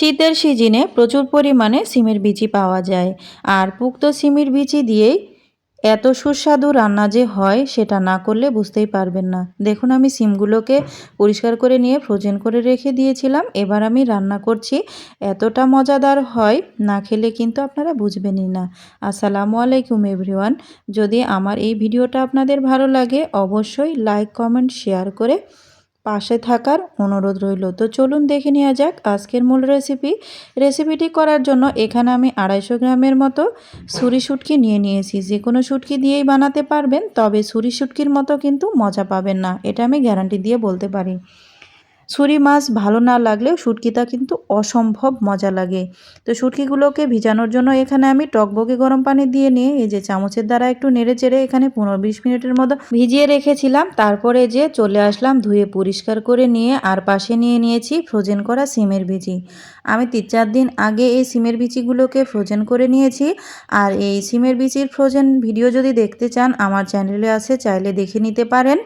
শীতের সিজনে প্রচুর পরিমাণে সিমের বিচি পাওয়া যায়। আর পুক্ত সিমের বিচি দিয়েই এত সুস্বাদু রান্না যে হয় সেটা না করলে বুঝতেই পারবেন না। দেখুন আমি সিমগুলোকে পরিষ্কার করে নিয়ে ফ্রোজেন করে রেখে দিয়েছিলাম। এবার আমি রান্না করছি। এতটা মজাদার হয়, না খেলে কিন্তু আপনারা বুঝবেনই না। আসসালামু আলাইকুম এভরিওয়ান। যদি আমার এই ভিডিওটা আপনাদের ভালো লাগে অবশ্যই লাইক, কমেন্ট, শেয়ার করে পাশে থাকার অনুরোধ রইল। তো চলুন দেখে নেওয়া যাক আজকের মূল রেসিপিটি করার জন্য এখানে আমি 250 গ্রামের মতো ছুরি শুটকি নিয়ে নিয়েছি। যে কোনো শুটকি দিয়েই বানাতে পারবেন, তবে ছুরি শুটকির মতো কিন্তু মজা পাবেন না, এটা আমি গ্যারান্টি দিয়ে বলতে পারি। ছুরি মাছ ভালো না লাগলেও শুটকিটা কিন্তু অসম্ভব মজা লাগে। তো শুটকিগুলোকে ভিজানোর জন্য এখানে আমি টকবকে গরম পানি দিয়ে নিয়ে এই যে চামচের দ্বারা একটু নেড়ে চেড়ে এখানে 15-20 মিনিটের মতো ভিজিয়ে রেখেছিলাম। তারপরে যে চলে আসলাম ধুয়ে পরিষ্কার করে নিয়ে, আর পাশে নিয়ে নিয়েছি ফ্রোজেন করা সিমের বিচি। আমি 3-4 দিন আগে এই সিমের বিচিগুলোকে ফ্রোজেন করে নিয়েছি। আর এই সিমের বিচির ফ্রোজেন ভিডিও যদি দেখতে চান আমার চ্যানেলে আছে, চাইলে দেখে নিতে পারেন।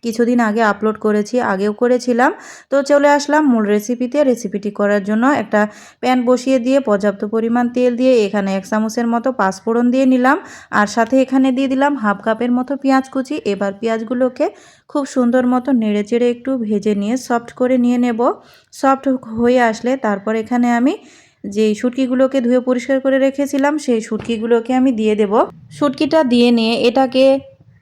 কিছুদিন আগে আপলোড করেছি, আগেও করেছিলাম। তো চলে আসলাম মূল রেসিপিটি করার জন্য একটা প্যান বসিয়ে দিয়ে পর্যাপ্ত পরিমাণ তেল দিয়ে এখানে 1 চামচের মতো পাঁচফোড়ন দিয়ে নিলাম। আর সাথে এখানে দিয়ে দিলাম হাফ কাপের মতো পেঁয়াজ কুচি। এবার পেঁয়াজগুলোকে খুব সুন্দর মতো নেড়ে চেড়ে একটু ভেজে নিয়ে সফট করে নিয়ে নেব। সফট হয়ে আসলে তারপর এখানে আমি যেই শুটকিগুলোকে ধুয়ে পরিষ্কার করে রেখেছিলাম সেই শুটকিগুলোকে আমি দিয়ে দেব। শুটকিটা দিয়ে নিয়ে এটাকে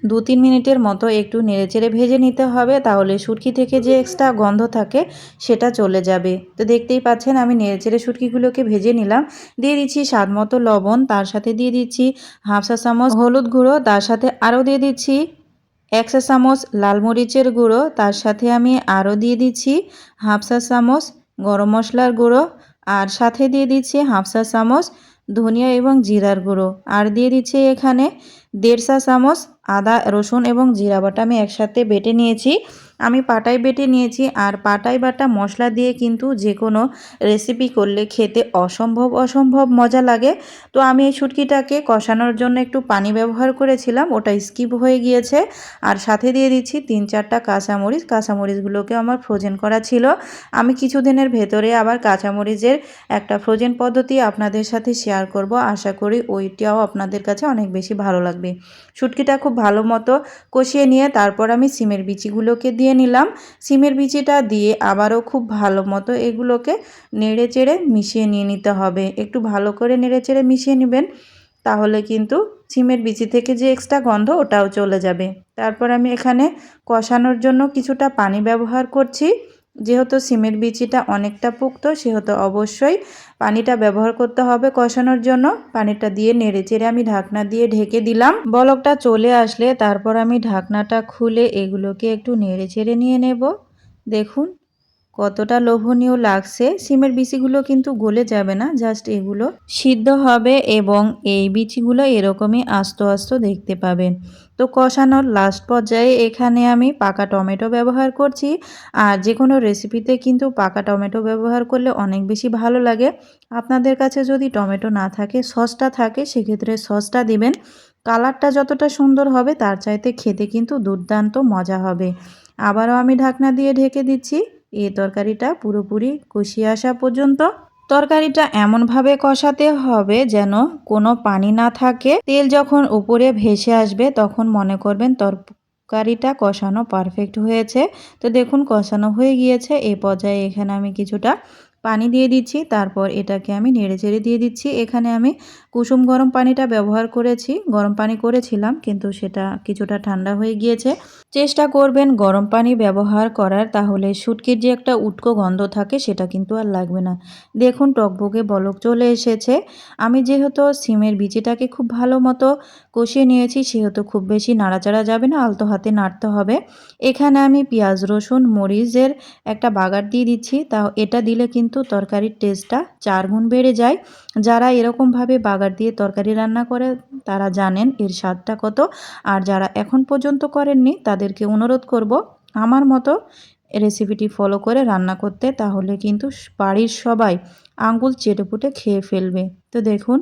2-3 মিনিটের মতো একটু নেড়েচেড়ে ভেজে নিতে হবে, তাহলে শুটকি থেকে যে এক্সট্রা গন্ধ থাকে সেটা চলে যাবে। তো দেখতেই পাচ্ছেন আমি নেড়েচেড়ে শুটকিগুলোকে ভেজে নিলাম। দিয়ে দিচ্ছি স্বাদ মতো লবণ, তার সাথে দিয়ে দিচ্ছি হাফ চা চামচ হলুদ গুঁড়ো, তার সাথে আরও দিয়ে দিচ্ছি 1 চা চামচ লাল মরিচের গুঁড়ো, তার সাথে আমি আরও দিয়ে দিচ্ছি হাফ চা চামচ গরম মশলার গুঁড়ো, আর সাথে দিয়ে দিচ্ছি হাফ চা চামচ ধনিয়া এবং জিরার গুঁড়ো, আর দিয়ে দিচ্ছি এখানে 1.5 চা চামচ আদা, রসুন এবং জিরা বাটা আমি একসাথে বেটে নিয়েছি। আমি পাটায় বেটে নিয়েছি। আর পাটায় বাটা মশলা দিয়ে কিন্তু যে কোনো রেসিপি করলে খেতে অসম্ভব মজা লাগে। তো আমি এই শুটকিটাকে কষানোর জন্য একটু পানি ব্যবহার করেছিলাম, ওটা স্কিপ হয়ে গিয়েছে। আর সাথে দিয়ে দিচ্ছি 3-4টা কাঁচামরিচগুলোকে আমার ফ্রোজেন করা ছিল। আমি কিছুদিনের ভেতরে আবার কাঁচামরিচের একটা ফ্রোজেন পদ্ধতি আপনাদের সাথে শেয়ার করব। আশা করি ওইটাও আপনাদের কাছে অনেক বেশি ভালো লাগবে। শুটকিটা খুব ভালো মতো কষিয়ে নিয়ে তারপর আমি সিমের বিচিগুলোকে দিয়ে নিলাম। সিমের বিচিটা দিয়ে আবারও খুব ভালো মতো এগুলোকে নেড়ে চেড়ে মিশিয়ে নিয়ে নিতে হবে। একটু ভালো করে নেড়ে চেড়ে মিশিয়ে নেবেন, তাহলে কিন্তু সিমের বিচি থেকে যে এক্সট্রা গন্ধ ওটাও চলে যাবে। তারপর আমি এখানে কষানোর জন্য কিছুটা পানি ব্যবহার করছি। যেহেতু সিমের বিচিটা অনেকটা পুক্ত সেহেতু অবশ্যই পানিটা ব্যবহার করতে হবে কষানোর জন্য। পানিটা দিয়ে নেড়েচেড়ে আমি ঢাকনা দিয়ে ঢেকে দিলাম। বলকটা চলে আসলে তারপর আমি ঢাকনাটা খুলে এগুলোকে একটু নেড়েচেড়ে নিয়ে নেব। দেখুন কতটা লোভনীয় লাগছে। সিমের বিচিগুলো কিন্তু গলে যাবে না, জাস্ট এগুলো সিদ্ধ হবে এবং এই বিচিগুলো এরকমই আস্ত আস্ত দেখতে পাবেন। তো কষানোর লাস্ট পর্যায়ে এখানে আমি পাকা টমেটো ব্যবহার করছি। আর যে কোনো রেসিপিতে কিন্তু পাকা টমেটো ব্যবহার করলে অনেক বেশি ভালো লাগে। আপনাদের কাছে যদি টমেটো না থাকে, সসটা থাকে, সেক্ষেত্রে সসটা দিবেন। কালারটা যতটা সুন্দর হবে তার চাইতে খেতে কিন্তু দুর্দান্ত মজা হবে। আবারও আমি ঢাকনা দিয়ে ঢেকে দিচ্ছি এই তরকারিটা পুরোপুরি কষিয়ে আসা পর্যন্ত। তরকারিটা এমনভাবে কষাতে হবে যেন কোনো পানি না থাকে। তেল যখন উপরে ভেসে আসবে তখন মনে করবেন তরকারিটা কষানো পারফেক্ট হয়েছে। তো দেখুন কষানো হয়ে গিয়েছে। এই পর্যায়ে এখানে আমি কিছুটা পানি দিয়ে দিচ্ছি। তারপর এটাকে আমি নেড়েচেড়ে দিয়ে দিচ্ছি। এখানে আমি কুসুম গরম পানিটা ব্যবহার করেছি। গরম পানি করেছিলাম কিন্তু সেটা কিছুটা ঠান্ডা হয়ে গিয়েছে। চেষ্টা করবেন গরম পানি ব্যবহার করার, তাহলে শুটকির যে একটা উটকো গন্ধ থাকে সেটা কিন্তু আর লাগবে না। দেখুন টকবকে বলক চলে এসেছে। আমি যেহেতু সিমের বিচিটাকে খুব ভালো মতো কষিয়ে নিয়েছি সেহেতু খুব বেশি নাড়াচাড়া যাবে না, আলতো হাতে নাড়তে হবে। এখানে আমি পেঁয়াজ, রসুন, মরিচের একটা বাগার দিয়ে দিচ্ছি। তাও এটা দিলে কিন্তু তরকারির টেস্টটা 4 গুণ বেড়ে যায়। যারা এরকমভাবে বাগার দিয়ে তরকারি রান্না করে তারা জানেন এর স্বাদটা কত। আর যারা এখন পর্যন্ত করেননি তাদেরকে অনুরোধ করব আমার মতো রেসিপিটি ফলো করে রান্না করতে, তাহলে কিন্তু বাড়ির সবাই আঙ্গুল চেটেপুটে খেয়ে ফেলবে। তো দেখুন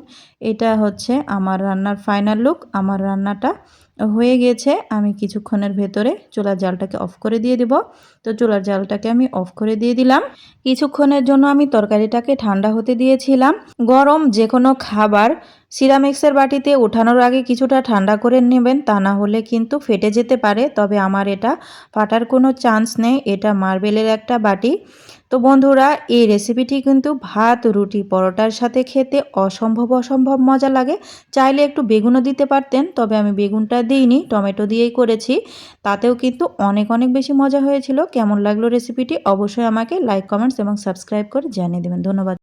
এটা হচ্ছে আমার রান্নার ফাইনাল লুক। আমার রান্নাটা হয়ে গেছে। আমি কিছুক্ষণের ভেতরে চুলার জালটাকে অফ করে দিয়ে দিব। তো চুলার জালটাকে আমি অফ করে দিয়ে দিলাম। কিছুক্ষণের জন্য আমি তরকারিটাকে ঠান্ডা হতে দিয়েছিলাম। গরম যেকোনো খাবার সিরামিক্সের বাটিতে ওঠানোর আগে কিছুটা ঠান্ডা করে নেবেন, তা না হলে কিন্তু ফেটে যেতে পারে। তবে আমার এটা ফাটার কোনো চান্স নেই, এটা মার্বেলের একটা বাটি। তো বন্ধুরা, এই রেসিপিটি কিন্তু ভাত, রুটি, পরোটার সাথে খেতে অসম্ভব মজা লাগে। চাইলে একটু বেগুনও দিতে পারতেন, তবে আমি বেগুনটা দিইনি, টমেটো দিয়েই করেছি। তাতেও কিন্তু অনেক বেশি মজা হয়েছিল। কেমন লাগলো রেসিপিটি অবশ্যই আমাকে লাইক, কমেন্টস এবং সাবস্ক্রাইব করে জানিয়ে দেবেন। ধন্যবাদ।